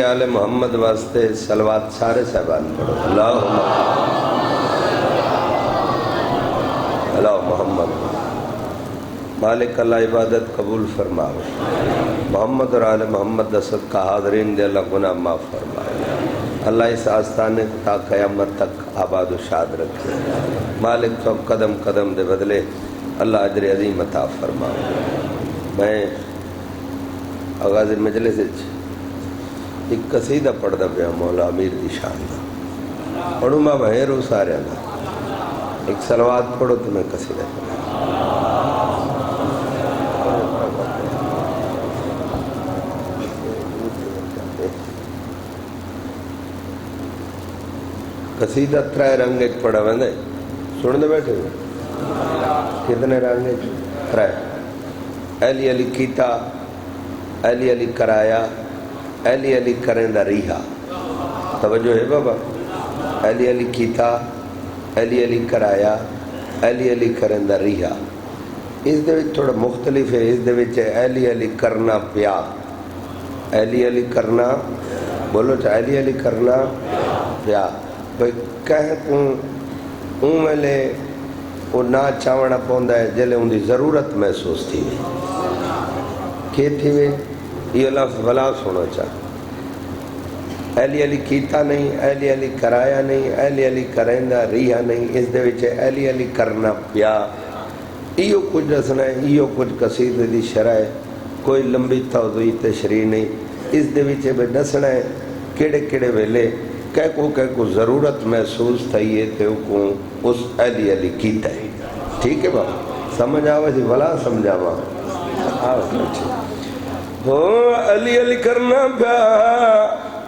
آل محمد واسطے صلوات سارے صاحبان پڑھو۔ اللہ محمد مالک اللہ عبادت قبول فرماؤ۔ محمد اور آل محمد دست کا حاضرین دے اللہ گناہ معاف فرمائے۔ اللہ اس آستانے کو تا قیامت تک آباد و شاد رکھے۔ مالک تو قدم قدم دے بدلے اللہ اجر عظیم عطا فرماؤ۔ میں آغاز مجلس ایک قصیدہ پڑھدا پیا مولا امیر دی شان دا پڑھوں میں بہر ہوں سارے دا ایک صلوات پڑھو تو میں قصیدہ پڑھا۔ قصیدہ ترائے رنگ ایک پڑھا وندے سن دے بیٹھے ہوئے کتنے رنگ ایک ترائے علی علی کیتا علی علی کرایا علی علی کریں دا ریحا توجہ ہے بابا علی علی کیتا علی علی کرایا علی علی کریں دا ریحا اس دے وچ تھوڑا مختلف ہے اس دے وچ علی علی کرنا پیا علی علی کرنا بولو چاہ علی علی کرنا پیا بھئی کہتوں میں لے وہ نہ چاونا پوندا ہے جلے ان دی ضرورت محسوس تھی کہ تھی وے یہ لفظ بلا سنو چاہ علی علی کیتا نہیں علی علی کرایا نہیں علی علی کریندا ریحا نہیں اس دے وچے علی علی کرنا پیا ایو کچھ دسنا ہے ایو کچھ قصیدے دی شرح ہے کوئی لمبی توضیح تشریح نہیں اس دے وچے بھی دسنا ہے کیڑے کیڑے ویلے کہہ کو ضرورت محسوس تھائیے تے کو اس علی علی کیتا ہے ٹھیک ہے بابا سمجھ آوے جی بلا سمجھا ماں ہو علی علی کرنا پیا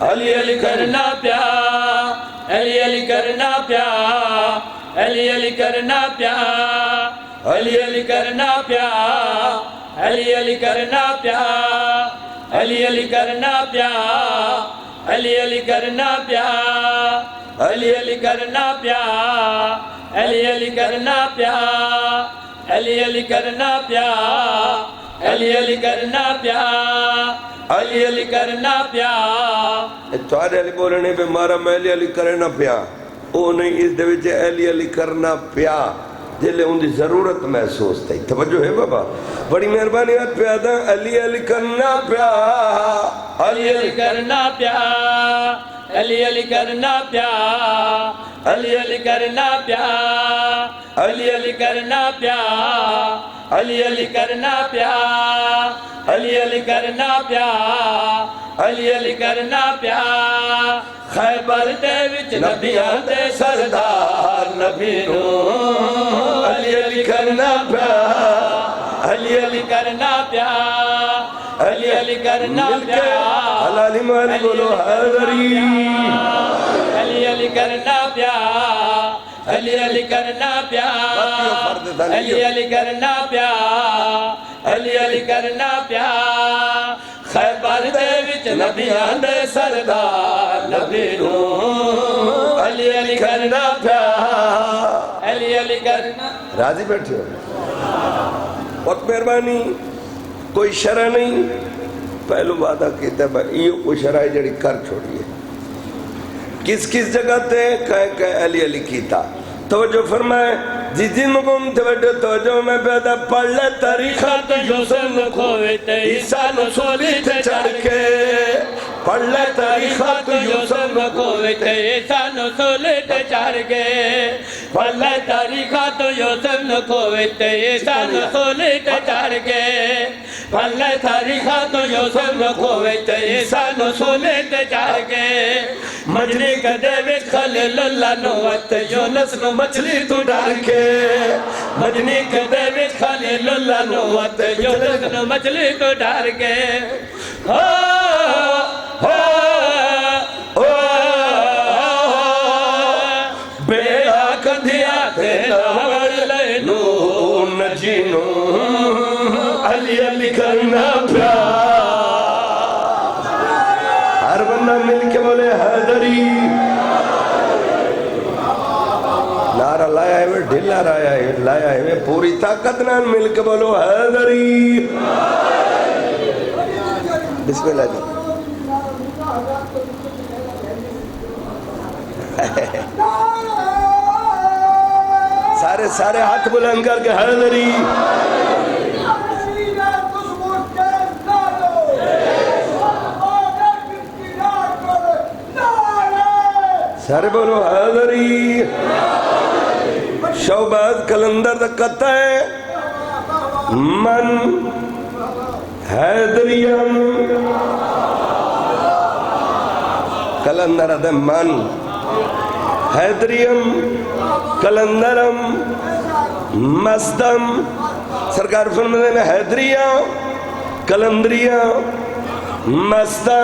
علی علی کرنا پیا علی علی کرنا پیا علی علی کرنا پیا علی علی کرنا پیا علی علی کرنا پیا علی علی کرنا پیا علی علی کرنا پیا علی علی کرنا پیا علی علی کرنا پیا علی علی کرنا پیا علی علی کرنا پیا علی علی کرنا پیا تھوڑے علی بولنے پہ مارا میں علی علی کرنا پیا او نہیں اس دے وچ علی علی کرنا پیا جلے ان دی ضرورت محسوس تھی توجہ ہے بابا بڑی مہربانی ہاتھ پہ آتا علی علی کرنا پیا علی علی کرنا پیا علی علی کرنا پیا علی علی کرنا پیا علی علی کرنا پیا علی علی کرنا پیا علی علی کرنا پیا علی علی کرنا پیا خیبر دے وچ نبیاں دے سردار نبی نو علی علی کرنا پیا علی علی کرنا پیا علی علی کرنا پیا علی مالی بولو حضری علی علی کرنا پیا علی علی کرنا پیا علی علی کرنا پیا علی علی کرنا پیا خیبر دے وچ نبیاں دے سردار نبی نو علی علی کرنا پیا علی علی کرنا راضی بیٹھے ہو بہت مہربانی کوئی شرح نہیں پہلو وعدہ کہتا ہے یہ کوئی شرح ہے جڑی کر چھوڑیے کس کس جگہ تے کہ علی علی کیتا توجہ فرمائے جی جن مقوم توجہ توجہ میں پیدا پڑھ لے تاریخات یوسف کھوئے تے عیسیٰ نو سولی تے چڑھ کے پڑھ لے تاریخات یوسف کھوئے تے عیسیٰ نو سولی تے چڑھ کے پڑھ لے تاریخات یوسف کھوئے تے عیسیٰ نو سولی تے چڑھ کے پڑھ لے تاریخات یوسف کھوئے تے عیسیٰ نو سولی تے چڑھ کے مجھلی کدے وچ خلیل اللہ نو وقت یونس نو مچھلی تو ڈال کے مجھلی کدے وچ خلیل اللہ نو وقت یونس نو مچھلی تو ڈال کے بیڑا کندھیا تھے لوڑ لے نون جینو علی علی کرنا پیا ہر بندہ مل کے بولے حیدری نعرہ لایا ہے میں ڈھلا لایا ہے میں پوری طاقت نال مل کے بولو حیدری بسم اللہ جی سارے ہاتھ بلند کر کے حیدری سارے بولو حیدری شعباد کلندر دا قطع ہے من حیدریم کلندر دا من حیدریم کلندرم مصدم سرکار فرماتے ہیں حیدریاں کلندریاں مصدہ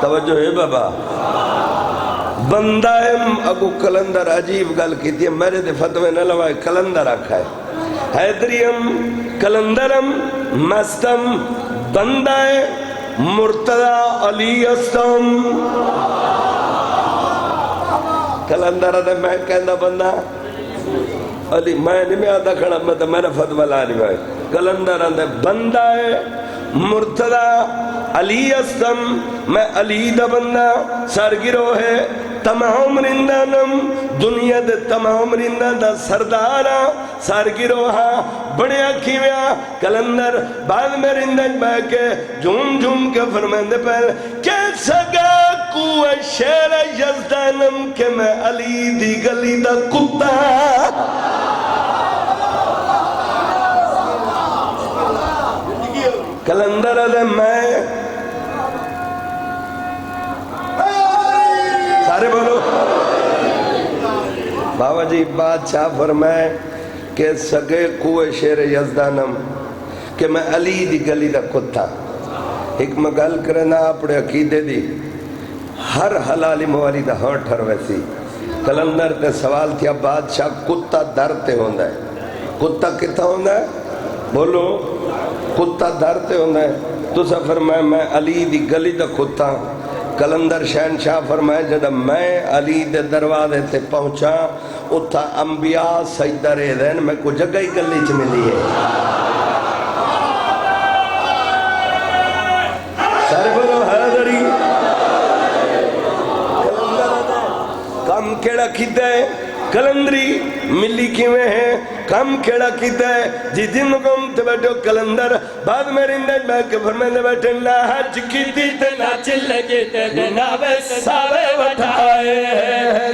توجہ ہے بابا بندائم اگو کلندر عجیب گل کی تھی میرے دے فتوے نہ لوائے کلندر رکھا ہے حیدریم کلندرم مستم بندائے مرتضی علی استم کلندر دے میں کہندہ بندہ علی میں نہیں میں آدھا کھڑا میں تو میرا فتوہ لا نہیں بھائی کلندر دے بندائے مرتضی علی استم میں علی دا بندہ سرگرو ہے تمام رندانم دنیا دے تمام رندہ دا سردارا سرگروہا بڑے اکھیویا کلندر بعد میں رندہ بہ کے جھوم جھوم کے فرمائندے پہلے کیسا گا کوئے شیر یزدانم کہ میں علی دی گلی دا کتا کلندر دے میں سارے بولو بابا جی بادشاہ فرمائے کہ سگے کوئے شیر یزدانم کہ میں علی دی گلی دا کتا ایک مگل کرنا اپنے عقیدے دی ہر حلالی موالی دا ہر ٹھرویسی کلندر تے سوال تھیا بادشاہ کتا درتے ہوندہ ہے کتا کتا ہوندہ ہے بولو کتا درتے ہوندہ ہے تو سا فرمائے میں علی دی گلی دا کتا کلندر شہنشاہ فرمائے جب میں علی دے دروازے تے پہنچا اتھا انبیاء سجدہ رہ دین میں کو جگہ ہی گلی چ ملی ہے سارے بولو حیدری کم کیڑا کیتا ہے کلندری ملی کیویں ہے کم کیڑا کیتا ہے جی دن کم تے بیٹھو کلندر بعد میں رندج میں کے فرمیندے بیٹھے نہ حج کیتی تے نہ چلے کیتے تے نہ ویساوے وٹھائے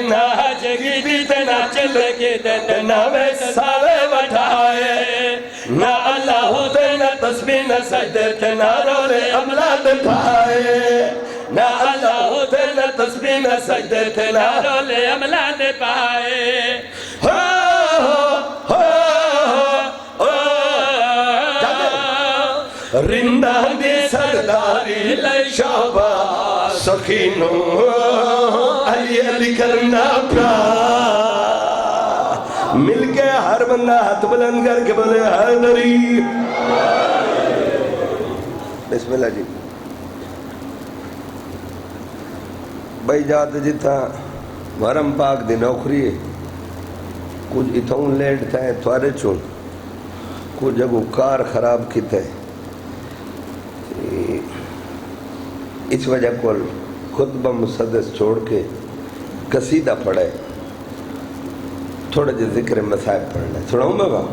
نہ حج کیتی تے نہ چلے کیتے تے نہ ویساوے وٹھائے نہ اللہ تے نہ تسبیح نہ سجدے تے نہ رولے املاد پھائے نہ اللہ تے نہ تسبیح نہ سجدے تے نہ رولے املاد پھائے رندہ دی سرداری لئی شعبہ سخینو علی علی کرنا پیا مل کے ہر بندہ ہاتھ بلند کر کے بولے حیدری بسم اللہ جی بھائی جاتے جتا ورم پاک دی نوکری ہے کچھ اتھون لیٹ تھا ہے توارے چون کچھ جگہ کار خراب کی تھا ہے اس وجہ کو خطبہ مسدس چھوڑ کے قصیدہ پڑھے تھوڑا جو ذکر مسائب پڑھنا ہے سناؤں میں باں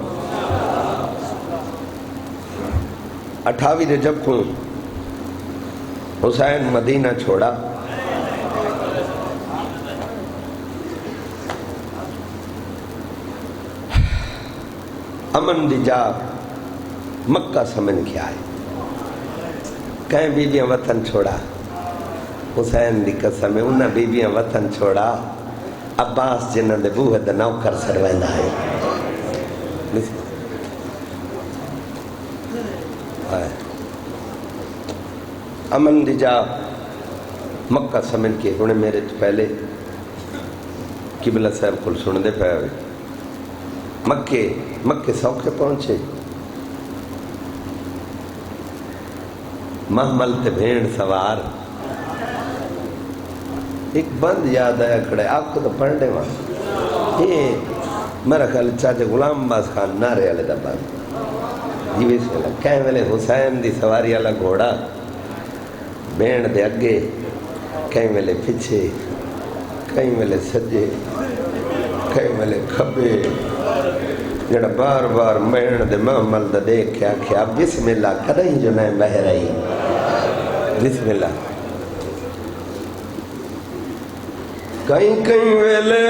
28 رجب کو حسین مدینہ چھوڑا امن دی جا مکہ سمن کیا ہے کہیں بیبیاں وطن چھوڑا حسین دی قسم ہے انہاں بیبیاں وطن چھوڑا عباس جنہ دے بوہ دے نوکر سرویندہ ہے امن دی جا مکہ سمن کے انہیں میرے تو پہلے قبلہ صاحب کل سن دے پہ ہوئے مکے سوکھے پہنچے محمل تے بھیڑ سوار ایک بند یاد آیا کھڑے آپ کو تو پڑھنے وہاں یہ میرا خیال چاچے غلام باز خان نارے والے دا بند جی بسم اللہ کہیں ویلے حسین دی سواری والا گھوڑا بھیڑ دے اگے کہیں ویلے پیچھے کئی ویلے سجے کئی ویلے کھبے جڑا بار بار مین دے محمل دا دیکھیا کیا بسم اللہ کدیں جو نہیں بہ رہی بسم اللہ کئی کئی ویلے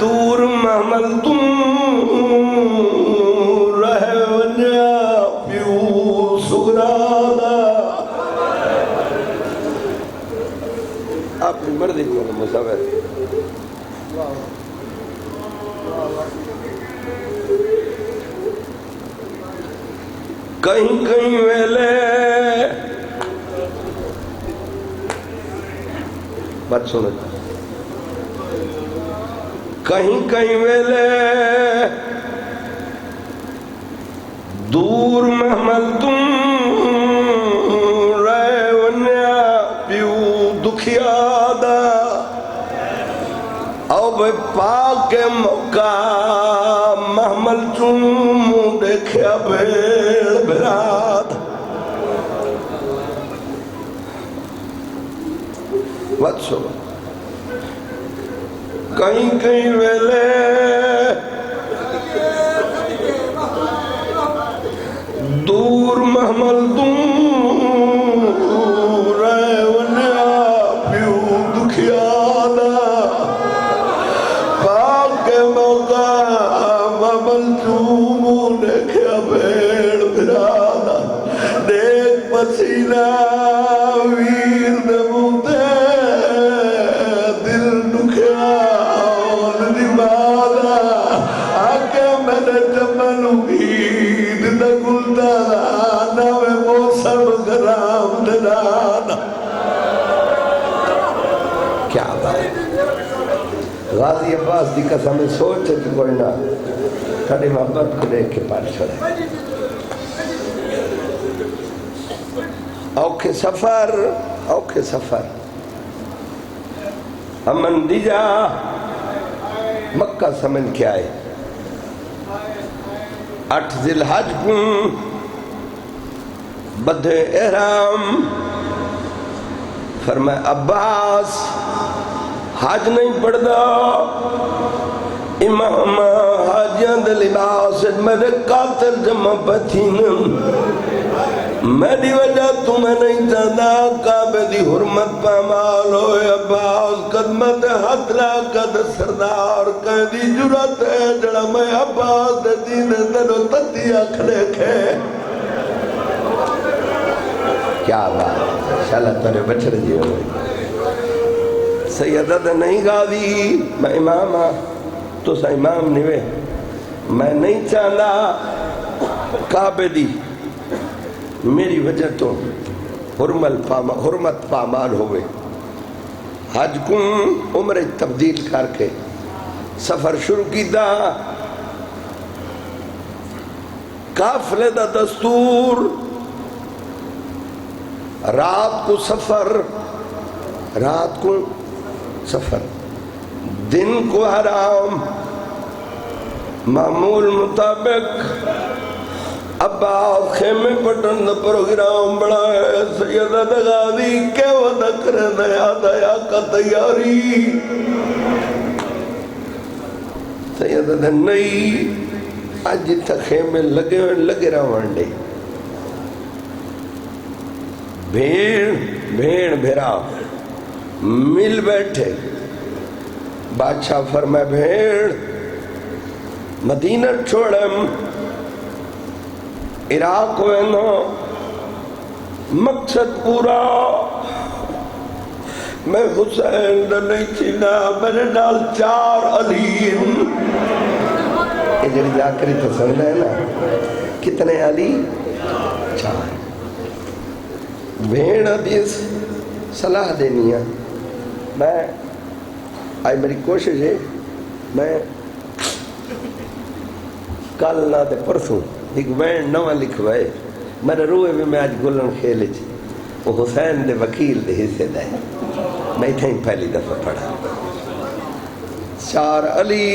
دور محمل تم رہ ونیا پیو سگرادا اپنی مرضی کو مصور کہیں کہیں ویلے بات سنو کہیں کہیں ویلے دور محمل تم رہے ونیا پیو دکھیا دا او بے پاک موقع محمل چون دیکھیا بھیڑ براد بات سنو کہیں کہیں ویلے دور محمل دور رہے ونیا پیو دکھیا دا پاک موقع محمل چومو دیکھیا بھیڑ بھرادا دیکھ پسینہ ویر دموتے دل دکھیا اور نبادا آکے میں نے جملو گید دگل دانا میں موسم گرام دلانا کیا بات غازی عباس دی قسم میں سوچے تو کوئی نہ کھڑی محبت کو دیکھ کے پار چھوڑے اوکھے سفر امن دیجا مکہ سمن کیا ہے 8 ذی الحج کو بدھے احرام فرمائے عباس حج نہیں پڑھدا امام حاجیاں دے لباس میرے قاتل جمع پتھینم میری وجہ تمہیں نہیں چاہتا کعبے دی حرمت پامال ہوئے عباس قدمت حد لا قد سردار قیدی جرات ہے جڑا میں عباس دے دین دلو تتی اکھلے کھے کیا بات شاءاللہ تورے بچر جی ہوئے سیدہ دے نہیں غازی میں امام تو سا امام نوے میں نہیں چاہتا کعبے دی میری وجہ تو حرمت پامال ہوئے حج کن عمر تبدیل کر کے سفر شروع کی دا قافلے دا دستور رات کو سفر دن کو حرام معمول مطابق ابا خیمے پٹن دا پروگرام بڑا ہے سیدہ دغادی کے ودا کرے نیا دیا کا تیاری سیدہ دا نئی آج جتا خیمے لگے رہا دے بھیڑ بھیرا مل بیٹھے بادشاہ فرمائے بھیڑ مدینہ چھوڑم عراق وینا مقصد پورا میں حسین نہیں چینا میرے نال 4 علیم یہ جڑی جاکری پسند ہے نا کتنے علی 4 بھیڑ حدیث صلاح دینی ہے میں آئی میری کوشش ہے میں کل نہ تے پرسوں ایک بینڈ نوہ لکھوائے میرے روئے میں آج گلن کھیلے چی وہ حسین دے وکیل دے حصے دائے میں تھیں پہلی دفعہ پڑھا 4 علی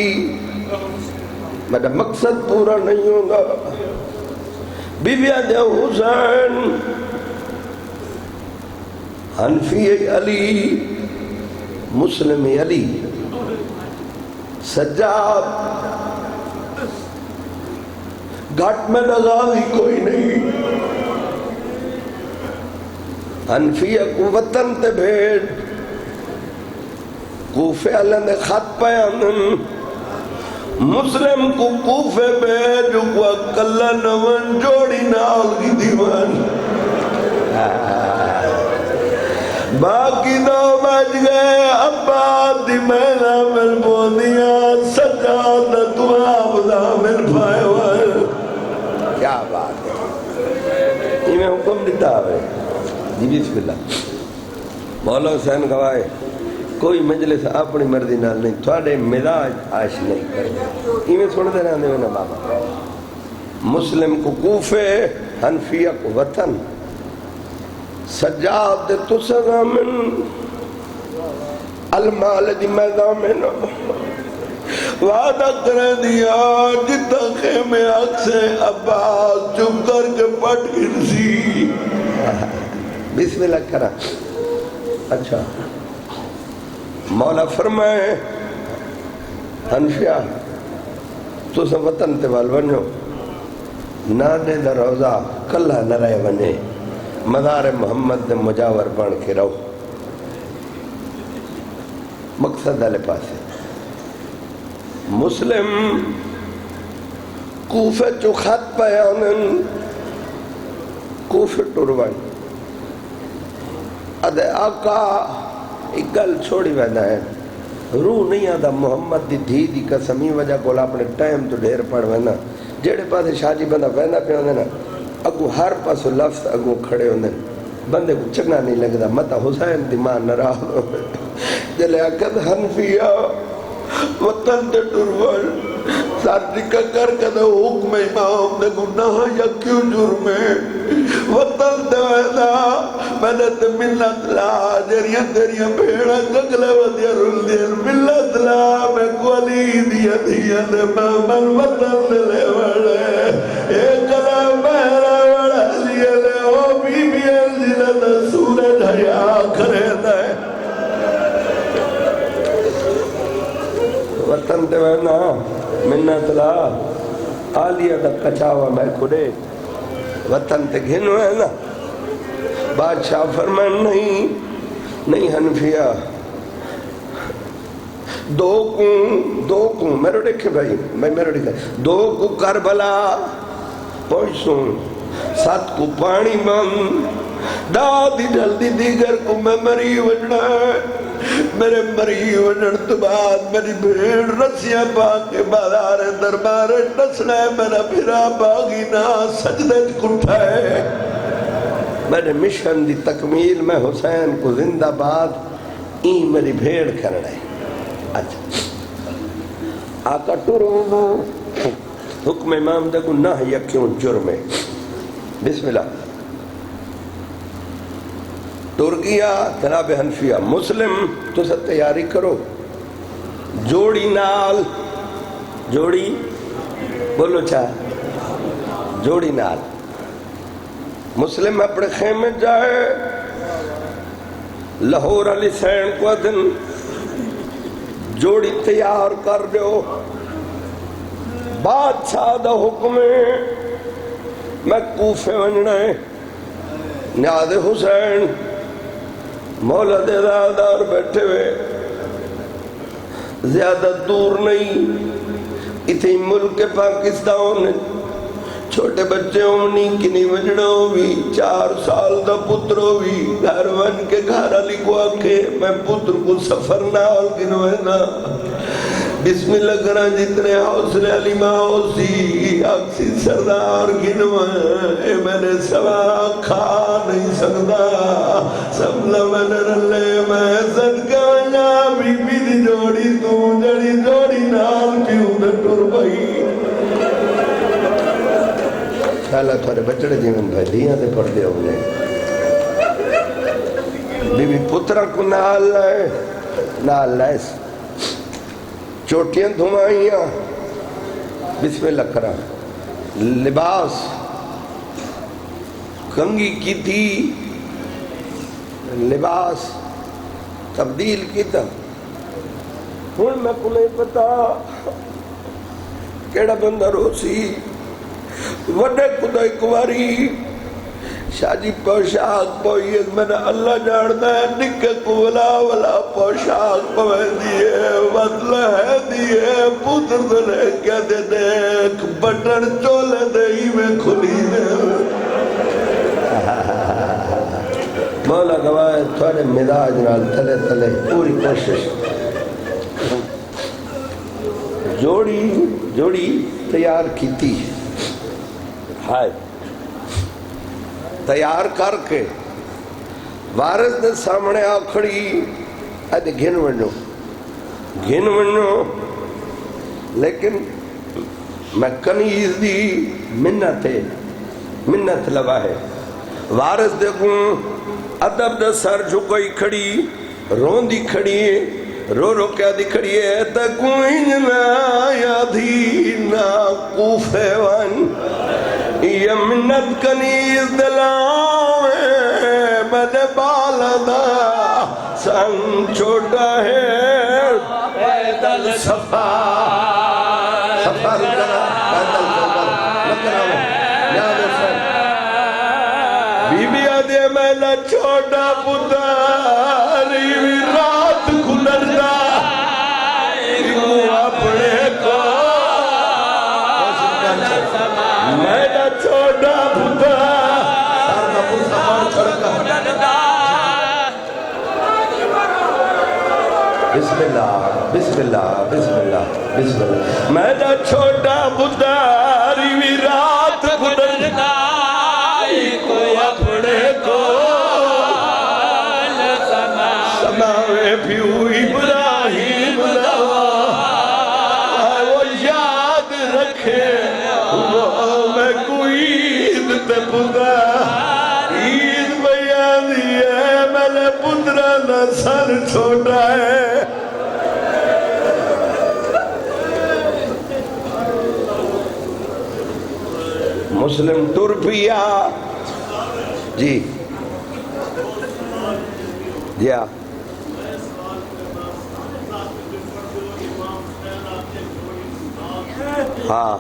میرا مقصد پورا نہیں ہوگا بی بی آدھے حسین حنفی علی مسلم علی سجاد گھٹ میں نظامی کوئی نہیں حنفیہ کو وطن تے بھیڑ کوفے اللہ نے خط پیانن مسلم کو کوفے بھیڑ کو کلہ نون جوڑی نال کی دیوان باقی دو بج گئے عباد دی محنہ مل بودیاں سجاد تو آبدا مل پائے ہوئے کیا بات ہے یہ میں حکم دیتا ہے جی بسم اللہ مولا حسین گواہے کوئی مجلس اپنی مرضی نال نہیں تھوڑے مزاج عائش نہیں کرے یہ میں سن دے رہا دے نا بابا مسلم کو کوفے حنفیہ کو وطن سجاد تو سغامن المال دی میدامن وعدہ کر دیا جتا خیمے اکسے عباس چپ کر کے پٹ گرسی بسم اللہ کرا اچھا مولا فرمائے حنفیہ تو سب وطن تیوال بنو نانے دا روزہ کلہ نہ رہے بنے مدار محمد دے مجاور بن کے رہو مقصد دلے پاسے مسلم کوفے چو خط پیانن کوفے ٹروان ادھے آقا ایک گل چھوڑی ویدہ ہے روح نہیں آدھا محمد دی دھی دی قسمی وجہ کو اپنے ٹائم تو ڈھیر پڑھ وینا جیڑے پاسے شاجی بندہ وینا پہ ہوندے نا اگو ہر پاسو لفظ اگو کھڑے ہوندے بندے کو چنگا نہیں لگتا متا حسین دی ماں نراہ جلے اکد حنفیہ وطن دے ٹرول ساتھ نکا کر کدے حکم امام دے گناہ یا کیوں جرمے وطن دے ویدہ میں نے تے ملت لا جریاں تیریاں بھیڑا گگلے ودیا رول دیا ملت لا میں کولی دیا دیا دے مامل وطن دے لے وڑے ایک کلام میرا وڑا لیا لے او بی بی الجنہ دا سورج حیاء کرے دے وطن دے وینا منت لا آلیہ دا کچاوا میں کھڑے وطن تے گھنو ہے نا بادشاہ فرمان نہیں حنفیہ دو کو میرے دیکھے بھائی میرے دیکھے دو کو کربلا پہنچوں سات کو پانی من دادی جلدی دیگر کو میں مری وجنا میرے مری وجن تو بعد میری بھیڑ رسیاں پاکے بازار دربار نسلے میرا بھرا باغی نا سجدے کٹھائے میرے مشن دی تکمیل میں حسین کو زندہ باد این میری بھیڑ کرنا ہے اچھا آقا ٹورو حکم امام دے کو نہ یا کیوں جرمے بسم اللہ ترکیہ جناب حنفیہ مسلم تو سب تیاری کرو جوڑی نال جوڑی بولو چاہ جوڑی نال مسلم اپنے خیمے جائے لاہور علی سین کو دن جوڑی تیار کر دو بادشاہ دا حکم میں کوفے وننا ہے نیاز حسین مولا دے دادار بیٹھے ہوئے زیادہ دور نہیں اتنی ملک پاکستان چھوٹے بچے ہونی کنی وجڑا ہوئی 4 سال دا پتر ہوئی گھر ون کے گھر علی کو آکے میں پتر کو سفر نال گنوینا بسم اللہ کرا جتنے حوصلے علی ماں ہوسی اکسی سردار گنوائے میں نے سوا کھا نہیں سکتا سب لمن رلے میں صدقہ جا بی بی دی جوڑی تو جڑی جوڑی نال پیوں دے ٹر بھائی اللہ تھوڑے بچڑے جیون بھائی دیاں دے پڑھ دے ہونے بی بی پترہ کو نال لائے چوٹیاں دھمائیاں بسم اللہ کرا لباس کنگی کی تھی لباس تبدیل کی تھا ہوں میں کو نہیں پتا کیڑا بندہ روسی وڈے خدا ایک باری شادی پوشاک پوئی میں نے اللہ جاندہ ہے نکے کو ولا پوشاک پوئی دیئے بدلہ ہے دیئے پتر دلے کیا دے دیکھ بٹن چولے دے ہی میں کھلی دے مولا گواہ تھوڑے مزاج نال تلے تلے پوری کوشش جوڑی تیار کیتی ہائے تیار کر کے وارث دے سامنے آکھڑی ادھے گھن ونو لیکن میں کنیز دی منت لوا ہے وارث دے گوں ادب دے سر جھکوئی کھڑی رون دی کھڑی رو کیا دی کھڑی ہے تکوئی جنا یادھی نا کوفے ون یہ منت کنیز دلاوے میں بالدہ سنگ چھوٹا ہے پیدل سفر کرنا پیدل سفر یاد سن بی بی آدھے میں نہ چھوٹا پتاری بھی رات کھلردا اپنے کو میں نہ چھوٹا پتا سارنا پتا مار چھڑکا بسم اللہ بسم اللہ بسم اللہ بسم اللہ میں نہ چھوٹا پتا ریوی رات گزرنا کوئی اپنے کو سماوے پیو ابراہیم لوا وہ یاد رکھے میں کوئی عید تے پتا عید بیان ہے میں نے پترہ نہ سر چھوٹا ہے مسلم ترپیا جی جیا ہاں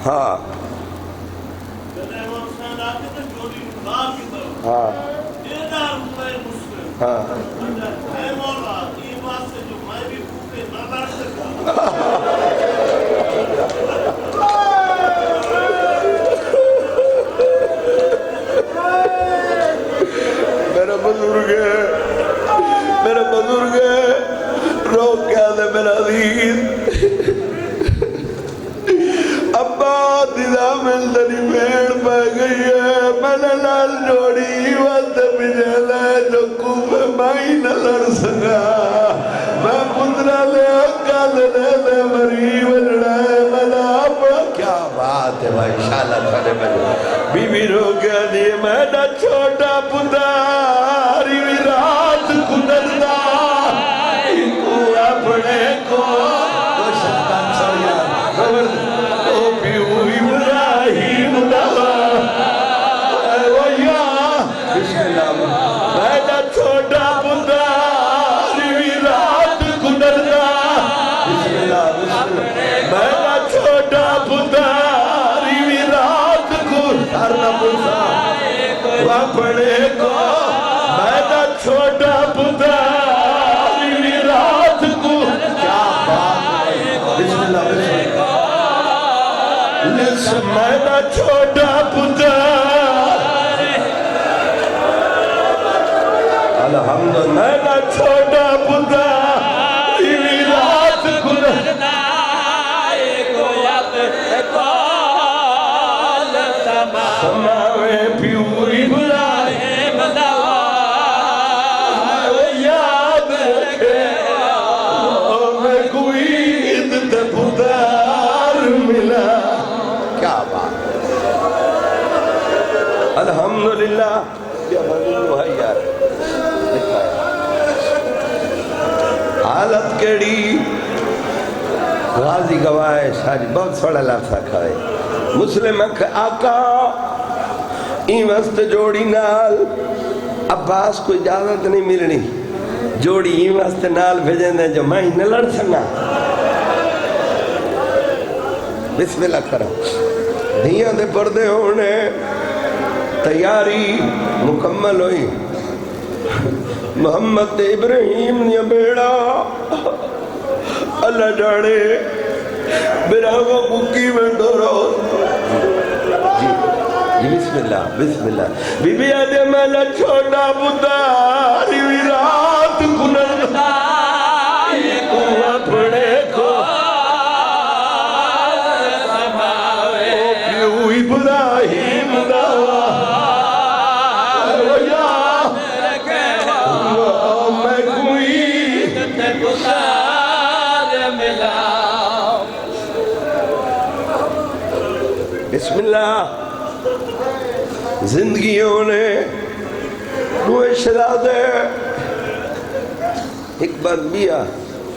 ہاں ہاں ہاں میرا بزرگ رو کیا دے میرا عزیز ابا دیدہ ملدنی میڑ پہ گئی ہے میں نے لال جوڑی وقت مجھے جو کوفے مائی نہ لڑ سکا میں پترہ لے اکا دے مری وجڑا ہے میں نے اپنا کیا بات ہے بھائی شاءاللہ تھانے میں بی بی رو کیا دیئے میں نہ چھوٹا پتاری بھی رات کدردہ کو اپنے کو شکان چھوڑیا او پیو ابراہیم لوا وہ یا بسم اللہ میں نہ چھوٹا پتاری بھی رات کدردہ بسم اللہ میں نہ چھوٹا پتاری بھی رات کدردہ اپنے کو میں نہ چھوٹا پتاری بھی رات کو کیا بات ہے بسم اللہ میں نہ چھوٹا پتاری الحمدللہ میں نہ چھوٹا پتاری بھی رات کو سماوے پیوری ابراہیم لوا وہ یاد رکھے میں کوئی عید تے پتار ملا کیا بات الحمدللہ کیا بھلو ہے یار حالت کیڑی غازی گواہ شاہ بہت سوڑا لفظہ کھائے مسلم آقا این وست جوڑی نال عباس کو اجازت نہیں ملنی جوڑی ہی واسطے نال بھیجیں دیں جو میں ہی نہ لڑ سکنا. بسم اللہ کرو. دھیاں دے پردے ہونے تیاری مکمل ہوئی. محمد ابراہیم نے بیڑا اللہ جانے براغا مکی میں دورو. جی بسم اللہ بسم اللہ. بی بی آدھے مالا چھوٹا بوداری وی رات کنر دائی کو اپنے کو سماوے او پیو ابراہیم دعوا میں کوئی گزار ملا. بسم اللہ. زندگیوں نے دوئے شرادے ایک بار بیا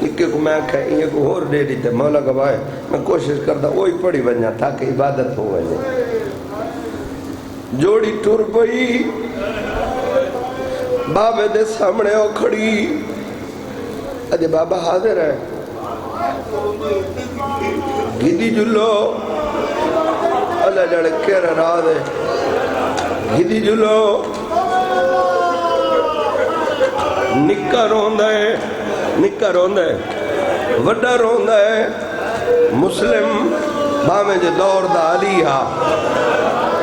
نکے کو میں کہیں یہ کو اور دے دیتے مولا گوائے میں کوشش کرتا وہی پڑی بنیا تاکہ عبادت ہو گئے. جوڑی ٹور پئی بابے دے سامنے ہو کھڑی. اجے بابا حاضر ہے. گیدی جلو اللہ جڑے کہہ رہا دے گیدی جلو نکا روندہ ہے وڈا روندہ ہے. مسلم بامے جو دور دا علی ہا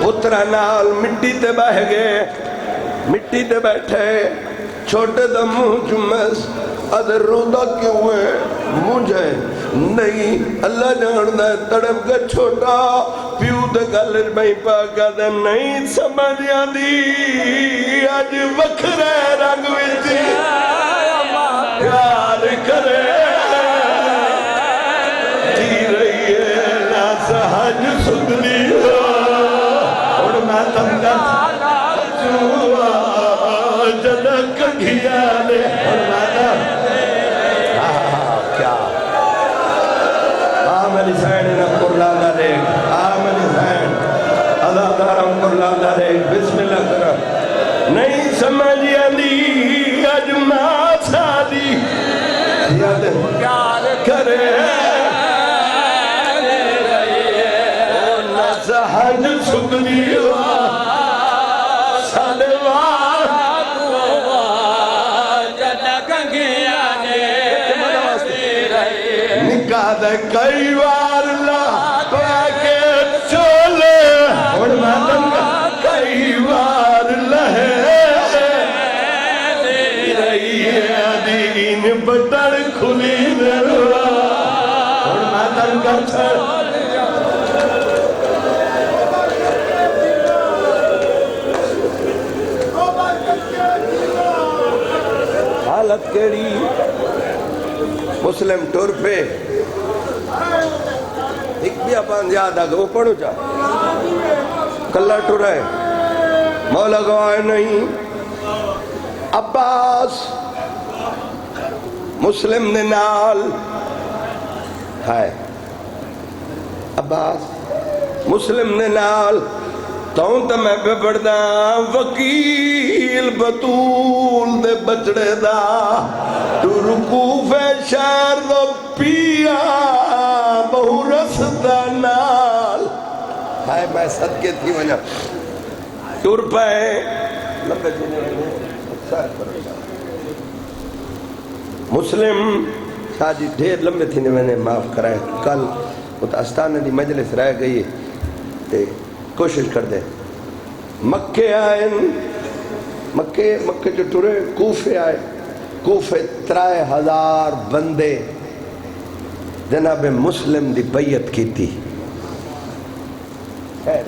پترہ نال مٹی تے بہ گئے. مٹی تے بیٹھے چھوٹے دا منہ چمس ادھر روندہ کیوں ہے مجھے نہیں اللہ جاندہ ہے. تڑپ کے چھوٹا پیو دے گلر میں پاکا دے نہیں سمجھیا دی آج وکھرے رنگ ویچی پیار کرے جی رہی ہے نا سہج سدلی ہو اور میں تم کا چوہ جدک گھیا لے اور میں کیا آمنی سینڈ نا قرلانہ دیکھ آمنی سینڈ ادھادارم قرلانہ دیکھ بسم اللہ کرم. نہیں سمجھیا دی اجمع سادی یاد کرے نسحج سکلی سلوار جدک گیا نکاح دے کئی بار لا کے چولے اور ماتم کئی بار لہے رہی ہے دین بٹر کھلی دروا اور ماتم کا چھڑ حالت کیڑی مسلم ٹور پہ ایک بھی اپان یاد آگا وہ پڑھو چاہ کلہ ٹور ہے مولا گواہ نہیں. عباس مسلم نے نال ہے عباس مسلم نے نال تاؤں تا میں پہ پڑھدا وکیل بطول دے بچڑے دا تو رکوف شہر دو پیا بہو رسدہ نال ہائے میں صدقے تھی وجہ ٹور پائے لمبے جنے مسلم شاہ جی ڈھیر لمبے تھی نے میں نے معاف کرائے. کل استانہ دی مجلس رہ گئی تے کوشش کر دے. مکے آئے مکے جو ٹورے کوفے آئے کوفے 3000 بندے جناب مسلم دی بیعت کی تھی. خیر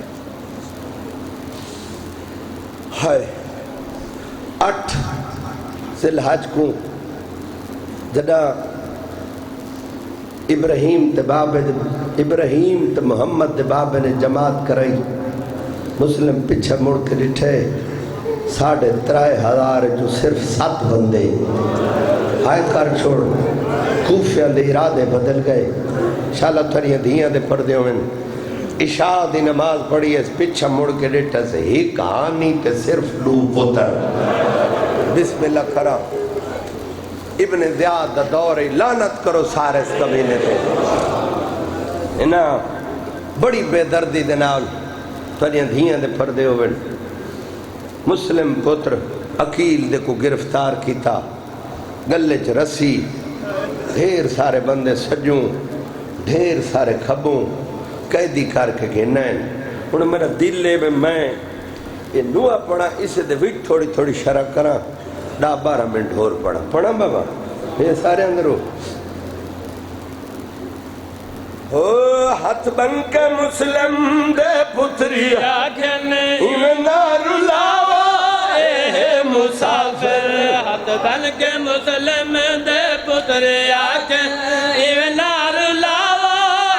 ہائے 8 ذی الحج کو جدا ابراہیم تے محمد دے بابے نے جماعت کرائی. مسلم پچھا مڑ کے ڈٹھے 3500 جو صرف 7 بندے ہائے کر چھوڑ. کوفیاں دے ارادے بدل گئے. شالا تھریاں دھیاں دے پردے ہوئے عشاء دی نماز پڑھی ہے پچھا مڑ کے ڈٹھا سے ہی کہانی تے صرف 2 پتر. بسم اللہ کرا ابن زیاد دا دور لعنت کرو سارے اس کمینے تے انہاں بڑی بے دردی دے نال تھوڑیاں دھیاں دے پردے ہوئے مسلم پتر عقیل دے کو گرفتار کیتا گلے چ رسی ڈھیر سارے بندے سجوں ڈھیر سارے کھبوں قیدی کر کے گھنائیں انہوں میرا دل لے میں یہ نوہ پڑھا اسے دے ویٹ تھوڑی تھوڑی شرح کرا 10-12 منٹ اور پڑھا بابا یہ سارے اندر ہو ہاتھ بن کے مسلم دے پتری آکھن ایماندار لاوا اے مسافر ہاتھ بن کے مسلم دے پتر آکھن ایماندار لاوا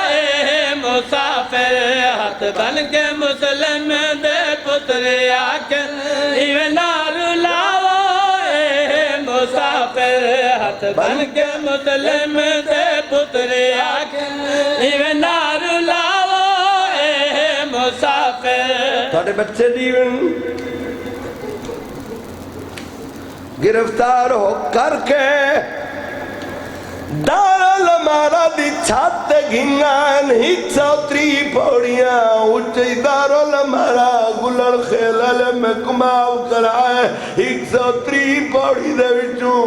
اے مسافر ہاتھ بن کے مسلم دے پتر آکھن ایماندار لاوا اے مسافر ہاتھ بن کے مسلم دے پتر آکھن ایماندار لاوا اے مسافر تھوڑے بچے دیون گرفتار ہو کر کے دارال ہمارا دی چھاتے گھنان 103 پوڑیاں اچھے دارال ہمارا گلڑ خیلال میں کماؤ کرائے 103 پوڑی دے وچوں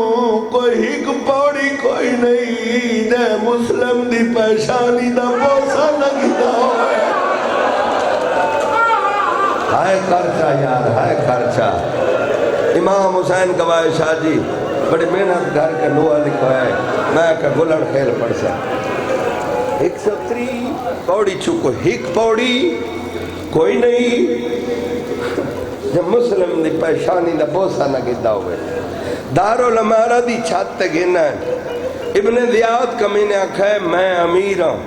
کوئی ایک پوڑی کوئی نہیں دے مسلم دی پیشانی دا بوسا لگتا ہوئے ہائے خرچہ یار ہائے خرچہ امام حسین گواہ شاہ جی بڑی محنت گھر کے نوہ لکھوا ہے میں کہ گلڑ خیل پڑھ سا 103 پوڑی چکو ایک پوڑی کوئی نہیں جب مسلم دی پیشانی دا بوسا نہ گدہ ہوئے دارالعمارہ دی چھت گھنا ہے ابن زیاد کمینے آکھا ہے میں امیر ہوں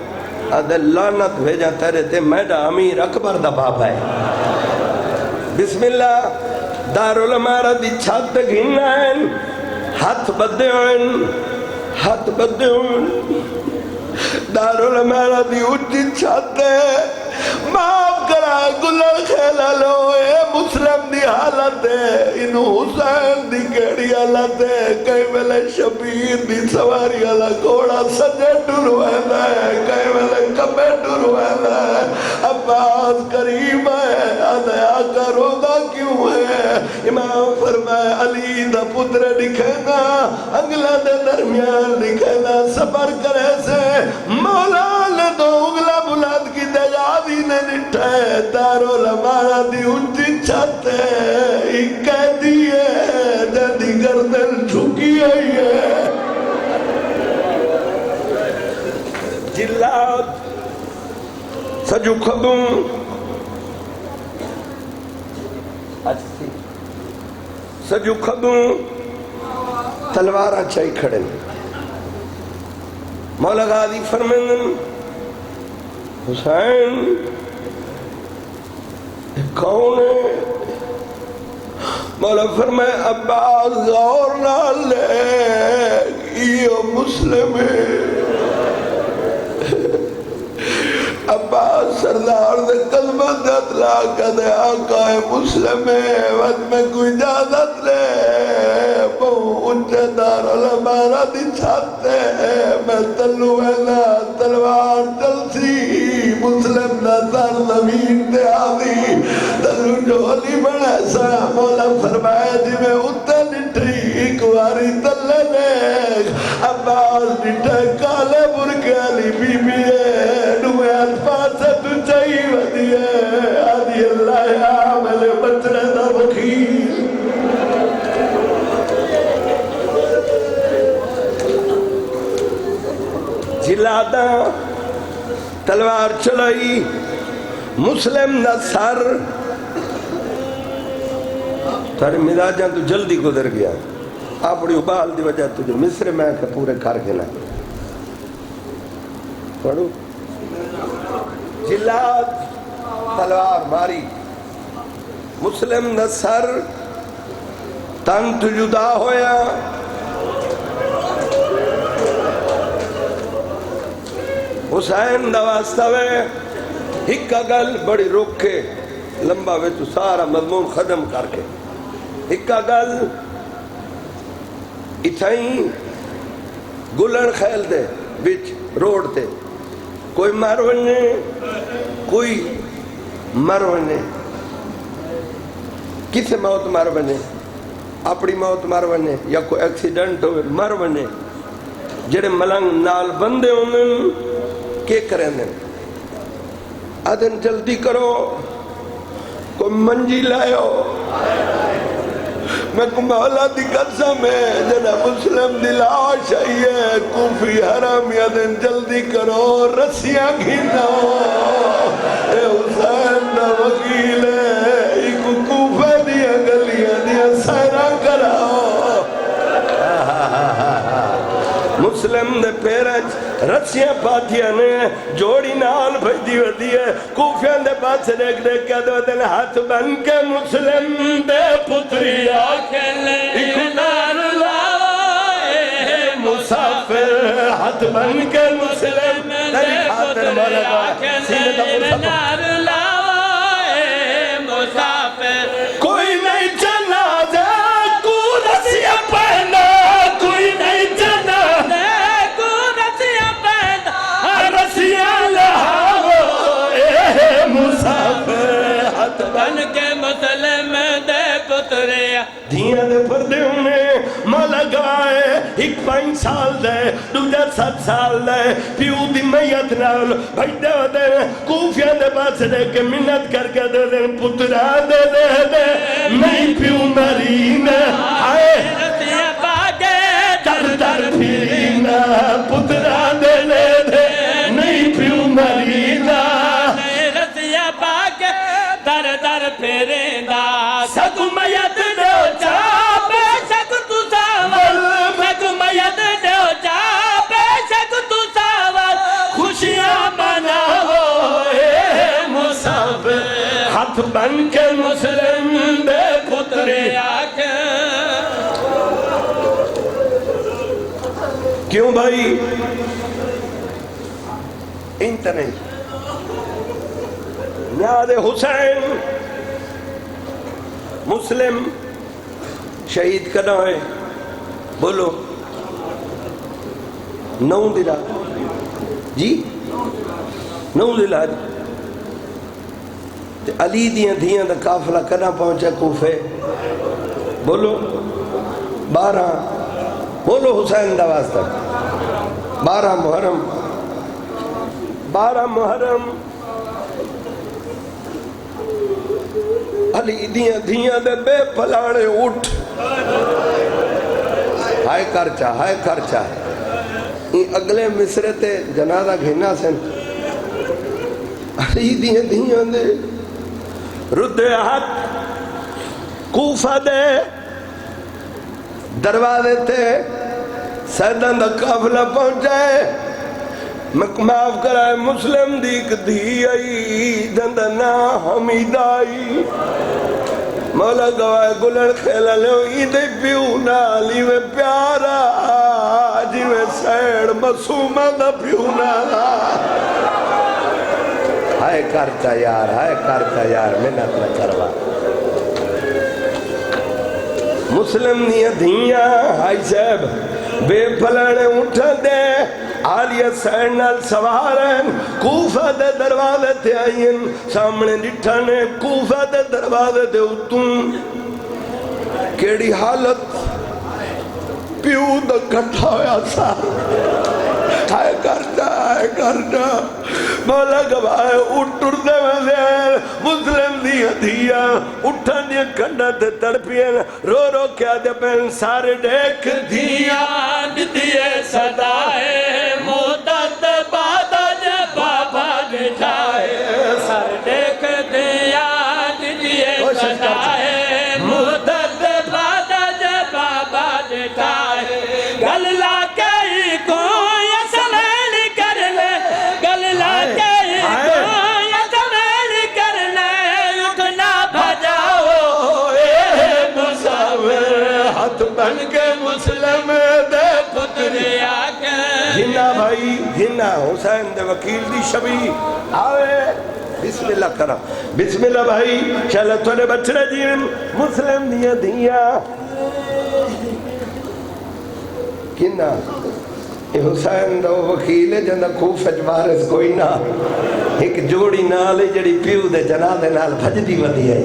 ادھے لعنت بھیجا تیرے تے میڈا امیر اکبر دا بابا ہے بسم اللہ دارالعمارہ دی چھت گھنا ہے ہاتھ بدے ہوئن دارالعمارہ دی اچھی چھت ہے معاف کرا گلڑ خیلہ لو اے مسلم دی حالت ہے انہوں حسین دی کیڑی حالت ہے کئی ویلے شبیر دی سواری والا گھوڑا سجے ٹروہنا ہے کئی ویلے کبے ٹروہنا ہے عباس کریم ہے آدھیا کا روزہ کیوں ہے امام فرمائے علی دا پتر دکھینا اگلا دے درمیان دکھینا صبر کرے سے مولا لے دو اگلا بلاد کی دجادی نے نٹھے دارالعمارہ دی اونچی چھت ہے ایک قیدی ہے جدی گردن جھکی ہے جلاد سجو کھبوں سجو کھبوں تلوارہ چاہی کھڑے مولا غازی فرمائن حسین کون ہے مولا فرمائے عباس غور نہ لے یہ مسلم ہے عباس سردار دے کلمہ دت لا کدے آقا مسلم ہے وقت میں کوئی اجازت لے بہو انچے دارالعمارہ دی چھاتے میں تلو اینا تلوار چلسی مسلم نہ سر زمین دے آدھی تلو جولی بڑا سا مولا فرمائے جی میں اتے نٹھی ایک واری تلے لے عباس نٹھے کالے برکے علی بی بی ہے نوے پاسے تو چاہی ودی ہے آدھی اللہ یا ملے بچنے دا وکیل جلادا تلوار چلائی مسلم دا سر تاری مزاجاں تو جلدی گزر گیا اپنی ابال دی وجہ تجھے مصر میں کہ پورے کھار کے نہ پڑھو جلاد تلوار ماری مسلم دا سر تن تو جدا ہویا حسین دا واسطہ وے ہکا گل بڑی روک کے لمبا وے تو سارا مضمون ختم کر کے ہکا گل اتھائیں گلن خیل دے بچ روڈ تے کوئی مرونے کوئی مرونے کسے موت مرونے اپنی موت مرونے یا کوئی ایکسیڈنٹ ہوئے مرونے جڑے ملنگ نال بندے انہوں کے کریں دیں آدھن جلدی کرو کوئی منجی لائے ہو میں کو مولا دی قسم ہے جنہ مسلم دلاش آئیے کوفی حرام یادن جلدی کرو رسیاں گھینا اے حسین دا وکیل ہے ایک کوفہ دیا گلیاں دیا سیرہ کراؤ مسلم دے پیرج رسیاں پاتیاں نے جوڑی نال بھجدی ہوتی ہے کوفیاں دے پاس دیکھ دیکھ کے دو دن ہاتھ بن کے مسلم دے پتری آکھلے اکنار لائے مسافر ہاتھ بن کے مسلم دے پتری آکھلے اکنار لائے مسافر کوئی نہیں چلا جا کو رسیاں پہنا کوئی نہیں چلا بن کے مسلم دے پتریا دھیاں دے پردے انہیں مولا گوائے ایک 5 سال دے دوجہ 7 سال دے پیو دی میت نال بھائیدے ہو دے کوفیاں دے پاس دے کے منت کر کے دے دے پترا دے دے دے نہیں پیو مرین آئے رسیاں باگے در در پھرینا پترا دے دے دے نہیں پیو مرین رسیاں باگے در در پھریندا سکو میت دو جا بے شک تو ساول سکو میت دو جا بے شک تو ساول خوشیاں مناؤ اے مسافر ہاتھ بن کے مسلم دے پترے آکے کیوں بھائی انت نہیں نیاد حسین مسلم شہید کرنا ہے بولو 9 دلا جی 9 دلا علی دیاں دھیاں دا قافلہ کرنا پہنچا کوفے بولو 12 بولو حسین دا واسطہ 12 محرم علی دیاں دے بے پلانے اٹھ ہائے کرچا یہ اگلے مصرے تے جنازہ گھنا سن علی دیاں دے ردے ہاتھ کوفہ دے دروازے تے سیدان دا قافلہ پہنچائے معاف کرائے مسلم دیکھ دی آئی دندنا حمید آئی مولا گوائے گلن خیلہ لے ایدے پیو نالی میں پیارا جی میں سیڑ مسومہ دا پیو نالا ہائے کرتا یار محنت نہ کروا مسلم نیہ دھیاں ہائی صاحب بے پلانے اٹھا دے آلیہ سینال سوارن کوفہ دے دروازے تے آئین سامنے نٹھانے کوفہ دے دروازے تے اتوں کیڑی حالت پیو دا کٹھا ہویا سا ہائے کرتا مولا گواہ اٹھر دے وزیر مسلم دیا اٹھا دیا کنڈا تے تڑپین رو کیا دے پہن سارے دیکھ دیا دیئے صدائے مدد بادہ جب بابا نٹھائے سارے دیکھ دیا دیئے صدائے مدد بادہ جب بابا نٹھائے گل لا کئی کوئی سلین کر لے گل لا کئی کوئی سلین کر لے اٹھنا بھجاؤ اے مسافر ہاتھ بن کے مسلم دے پتری آکے جنہ بھائی جنہ حسین دے وکیل دی شبی آوے بسم اللہ کرا بسم اللہ بھائی چلے تونے بچڑے جین مسلم دیا کنہ حسین دا وکیل ہے جنہ کوفہ وارث کوئی نہ ایک جوڑی نال جڑی پیو دے جنازے نال بھجدی ودی ہے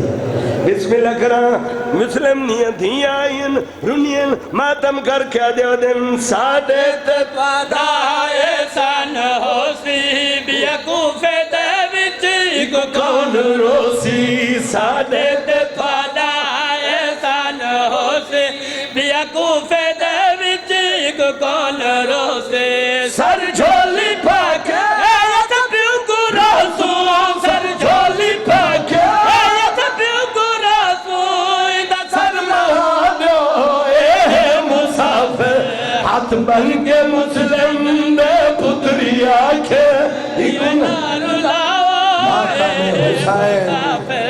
بسم اللہ کراں مسلم نیاں دھیاں آئین رنین ماتم کر کے دیو دن ساڈے تے وعدہ احسان ہوسی بیا کوفے دے وچ ایک کون روسی ساڈے تے وعدہ احسان ہوسی بیا کوفے دے وچ ایک کون روسی سر جھولی پا کے سر جھولی پاکے ہاتھ بن کے مسلم دے پتری آکھے حسین